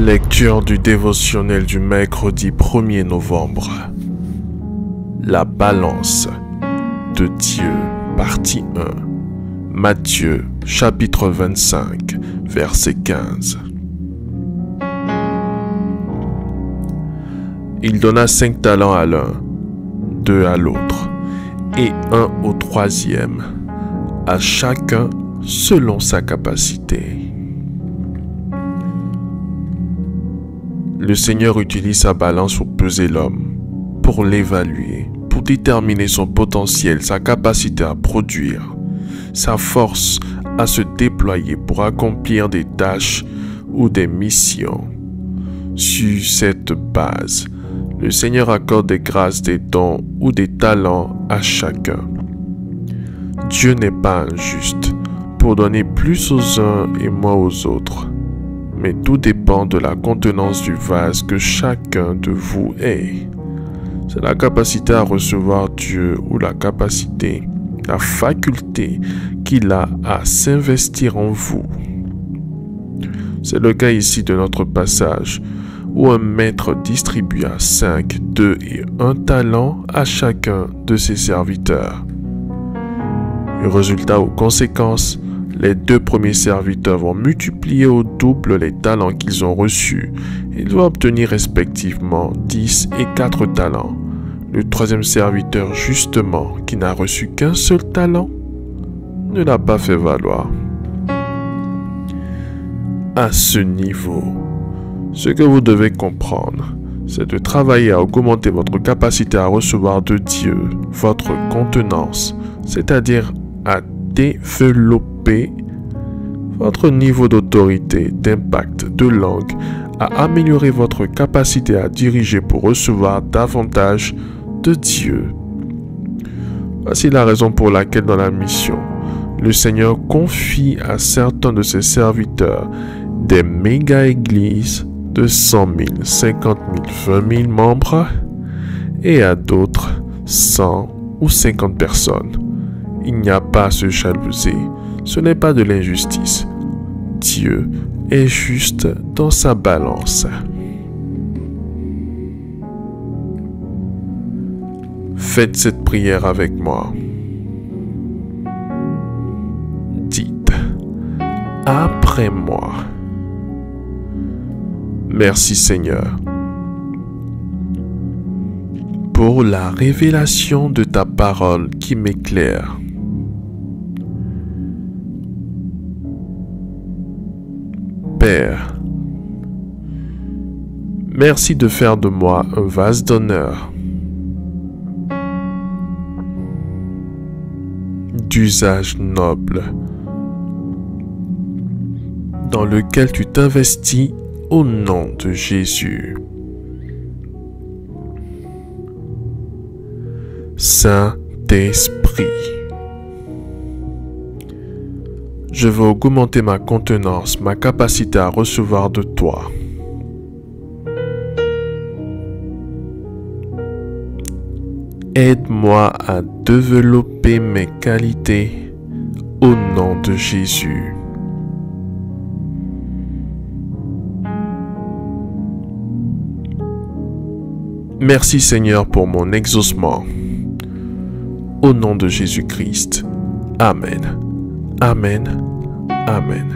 Lecture du dévotionnel du mercredi 1er novembre. La balance de Dieu, partie 1. Matthieu, chapitre 25, verset 15. Il donna 5 talents à l'un, 2 à l'autre, et 1 au troisième, à chacun selon sa capacité. Le Seigneur utilise sa balance pour peser l'homme, pour l'évaluer, pour déterminer son potentiel, sa capacité à produire, sa force à se déployer pour accomplir des tâches ou des missions. Sur cette base, le Seigneur accorde des grâces, des dons ou des talents à chacun. Dieu n'est pas injuste pour donner plus aux uns et moins aux autres. Mais tout dépend de la contenance du vase que chacun de vous est. C'est la capacité à recevoir Dieu ou la capacité, la faculté qu'il a à s'investir en vous. C'est le cas ici de notre passage, où un maître distribua 5, 2 et 1 talent à chacun de ses serviteurs. Le résultat ou conséquence, les 2 premiers serviteurs vont multiplier au double les talents qu'ils ont reçus. Ils vont obtenir respectivement 10 et 4 talents. Le troisième serviteur, justement, qui n'a reçu qu'un seul talent, ne l'a pas fait valoir. À ce niveau, ce que vous devez comprendre, c'est de travailler à augmenter votre capacité à recevoir de Dieu, votre contenance, c'est-à-dire à développer votre niveau d'autorité, d'impact, de langue, à améliorer votre capacité à diriger pour recevoir davantage de Dieu. Voici la raison pour laquelle dans la mission, le Seigneur confie à certains de ses serviteurs des méga-églises de 100 000, 50 000, 20 000 membres et à d'autres 100 ou 50 personnes. Il n'y a pas à se jalouser, ce n'est pas de l'injustice. Dieu est juste dans sa balance. Faites cette prière avec moi. Dites après moi. Merci Seigneur pour la révélation de ta parole qui m'éclaire. Père, merci de faire de moi un vase d'honneur, d'usage noble, dans lequel tu t'investis au nom de Jésus. Saint-Esprit, je veux augmenter ma contenance, ma capacité à recevoir de toi. Aide-moi à développer mes qualités au nom de Jésus. Merci Seigneur pour mon exaucement. Au nom de Jésus-Christ. Amen. Amen. Amen.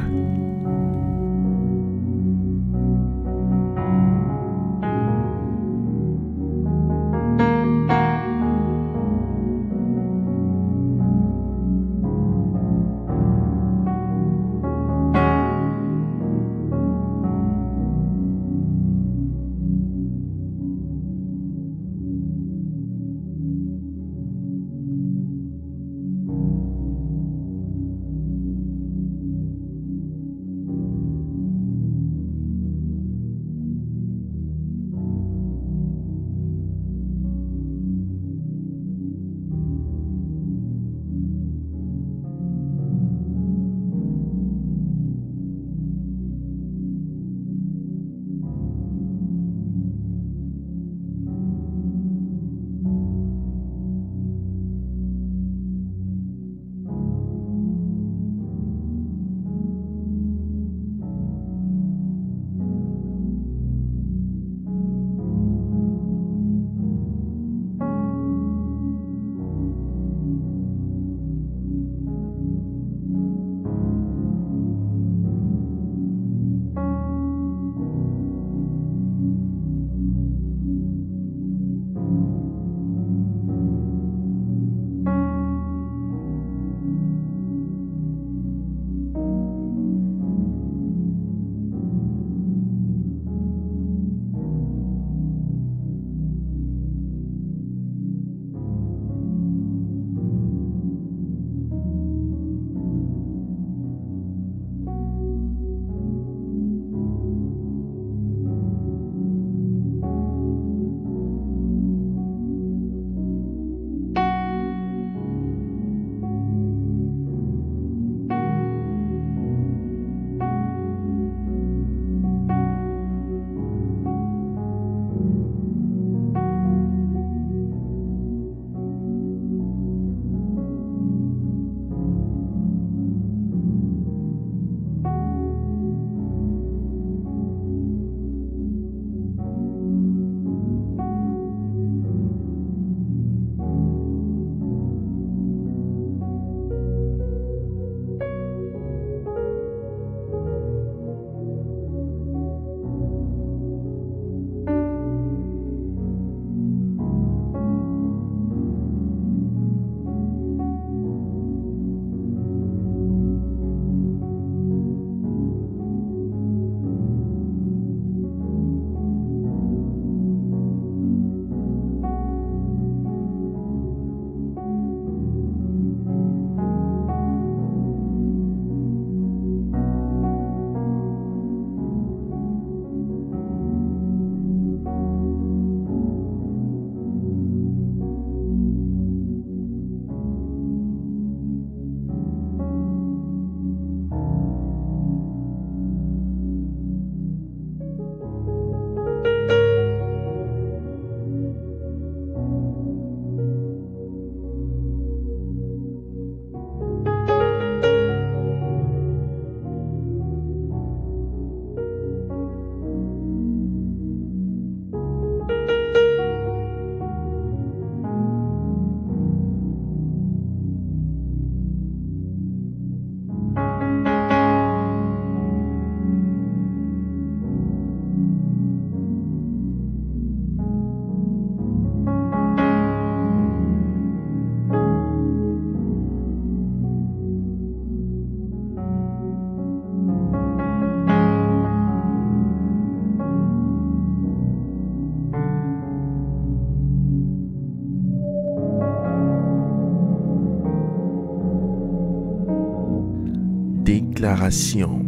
déclaration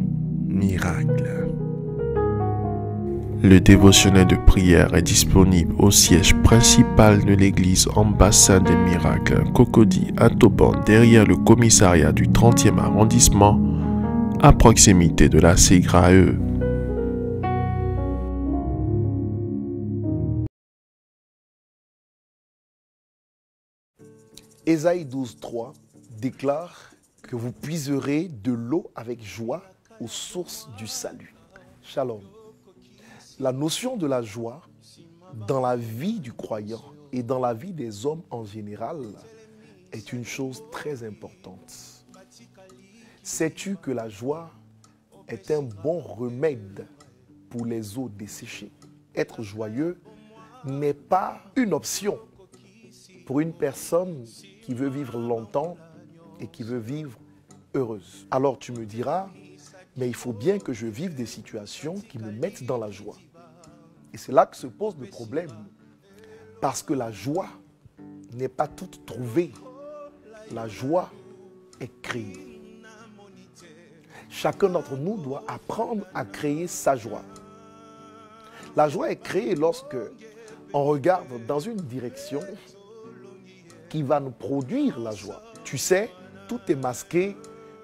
miracle. Le dévotionnel de prière est disponible au siège principal de l'église Ambassade des Miracles, Cocody à Taubon, derrière le commissariat du 30e arrondissement, à proximité de la SEGRAE. Ésaïe 12:3 déclare que vous puiserez de l'eau avec joie aux sources du salut. Shalom. La notion de la joie dans la vie du croyant et dans la vie des hommes en général est une chose très importante. Sais-tu que la joie est un bon remède pour les eaux desséchées? Être joyeux n'est pas une option pour une personne qui veut vivre longtemps et qui veut vivre heureuse. Alors tu me diras, mais il faut bien que je vive des situations qui me mettent dans la joie. Et c'est là que se pose le problème. Parce que la joie n'est pas toute trouvée. La joie est créée. Chacun d'entre nous doit apprendre à créer sa joie. La joie est créée lorsque on regarde dans une direction qui va nous produire la joie. Tu sais, tout est masqué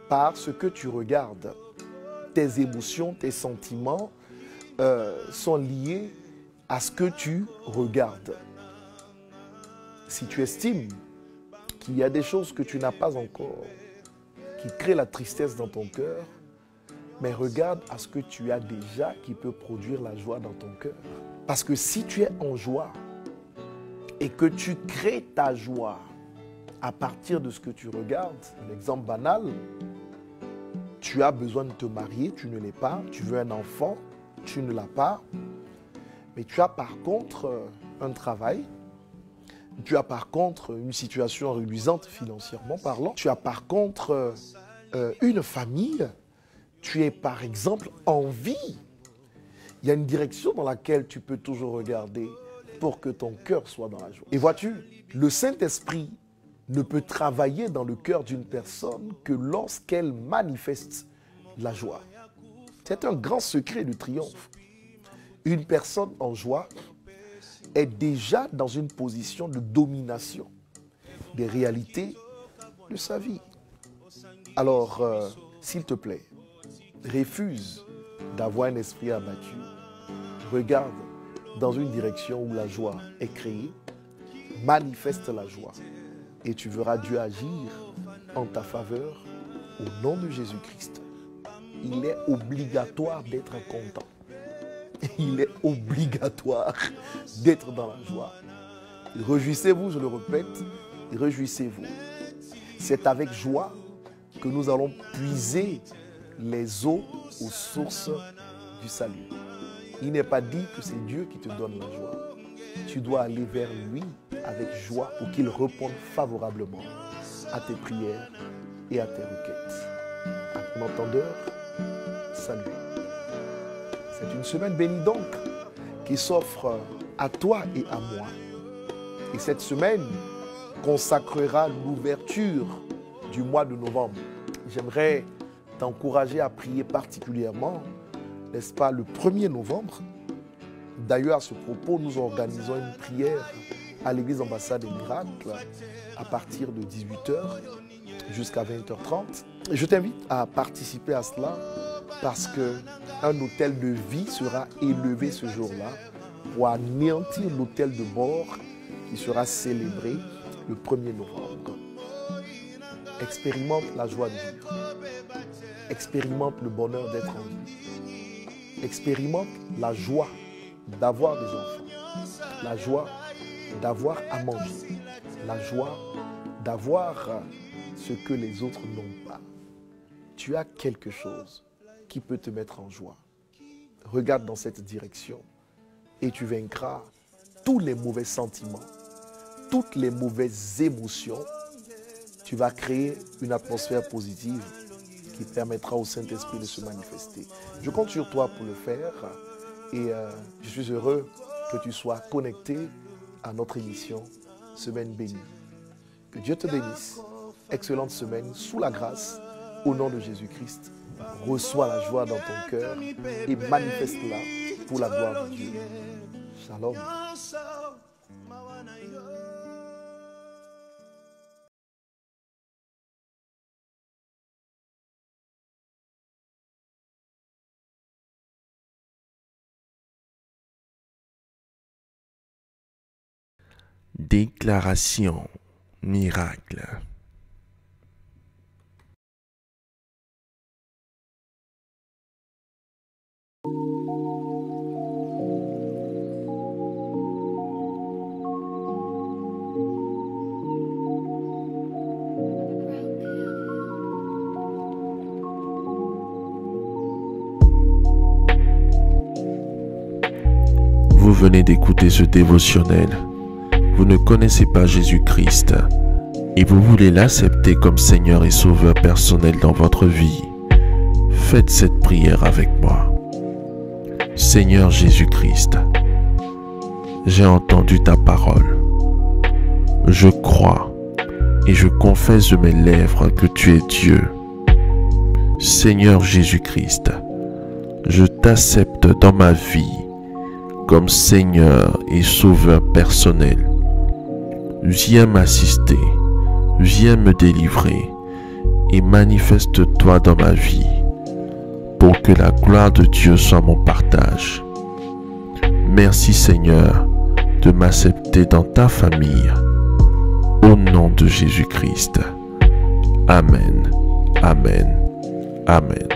par ce que tu regardes. Tes émotions, tes sentiments sont liés à ce que tu regardes. Si tu estimes qu'il y a des choses que tu n'as pas encore, qui créent la tristesse dans ton cœur, mais regarde à ce que tu as déjà qui peut produire la joie dans ton cœur. Parce que si tu es en joie et que tu crées ta joie à partir de ce que tu regardes, un exemple banal, tu as besoin de te marier, tu ne l'es pas, tu veux un enfant, tu ne l'as pas, mais tu as par contre un travail, tu as par contre une situation reluisante financièrement parlant, tu as par contre une famille, tu es par exemple en vie. Il y a une direction dans laquelle tu peux toujours regarder pour que ton cœur soit dans la joie. Et vois-tu, le Saint-Esprit ne peut travailler dans le cœur d'une personne que lorsqu'elle manifeste la joie. C'est un grand secret de triomphe. Une personne en joie est déjà dans une position de domination des réalités de sa vie. Alors, s'il te plaît, refuse d'avoir un esprit abattu. Regarde dans une direction où la joie est créée, manifeste la joie et tu verras Dieu agir en ta faveur au nom de Jésus-Christ. Il est obligatoire d'être content. Il est obligatoire d'être dans la joie. Réjouissez-vous, je le répète, réjouissez-vous. C'est avec joie que nous allons puiser les eaux aux sources du salut. Il n'est pas dit que c'est Dieu qui te donne la joie. Tu dois aller vers lui avec joie pour qu'il réponde favorablement à tes prières et à tes requêtes. À ton entendeur, salut. C'est une semaine bénie donc qui s'offre à toi et à moi. Et cette semaine consacrera l'ouverture du mois de novembre. J'aimerais t'encourager à prier particulièrement, n'est-ce pas, le 1er novembre. D'ailleurs, à ce propos, nous organisons une prière à l'église Ambassade des Miracles à partir de 18h jusqu'à 20h30. Je t'invite à participer à cela parce qu'un hôtel de vie sera élevé ce jour-là pour anéantir l'hôtel de mort qui sera célébré le 1er novembre. Expérimente la joie de vivre. Expérimente le bonheur d'être en vie. Expérimente la joie d'avoir des enfants. La joie d'avoir à manger. La joie d'avoir ce que les autres n'ont pas. Tu as quelque chose qui peut te mettre en joie. Regarde dans cette direction et tu vaincras tous les mauvais sentiments, toutes les mauvaises émotions. Tu vas créer une atmosphère positive qui permettra au Saint-Esprit de se manifester. Je compte sur toi pour le faire et je suis heureux que tu sois connecté à notre émission Semaine bénie. Que Dieu te bénisse. Excellente semaine sous la grâce au nom de Jésus-Christ. reçois la joie dans ton cœur et manifeste-la pour la gloire de Dieu. Shalom. Déclaration miracle. Vous venez d'écouter ce dévotionnel. Vous ne connaissez pas Jésus-Christ et vous voulez l'accepter comme Seigneur et Sauveur personnel dans votre vie. Faites cette prière avec moi. Seigneur Jésus-Christ, j'ai entendu ta parole. Je crois et je confesse de mes lèvres que tu es Dieu. Seigneur Jésus-Christ, je t'accepte dans ma vie comme Seigneur et Sauveur personnel. Viens m'assister, viens me délivrer et manifeste-toi dans ma vie pour que la gloire de Dieu soit mon partage. Merci Seigneur de m'accepter dans ta famille. Au nom de Jésus-Christ. Amen. Amen. Amen.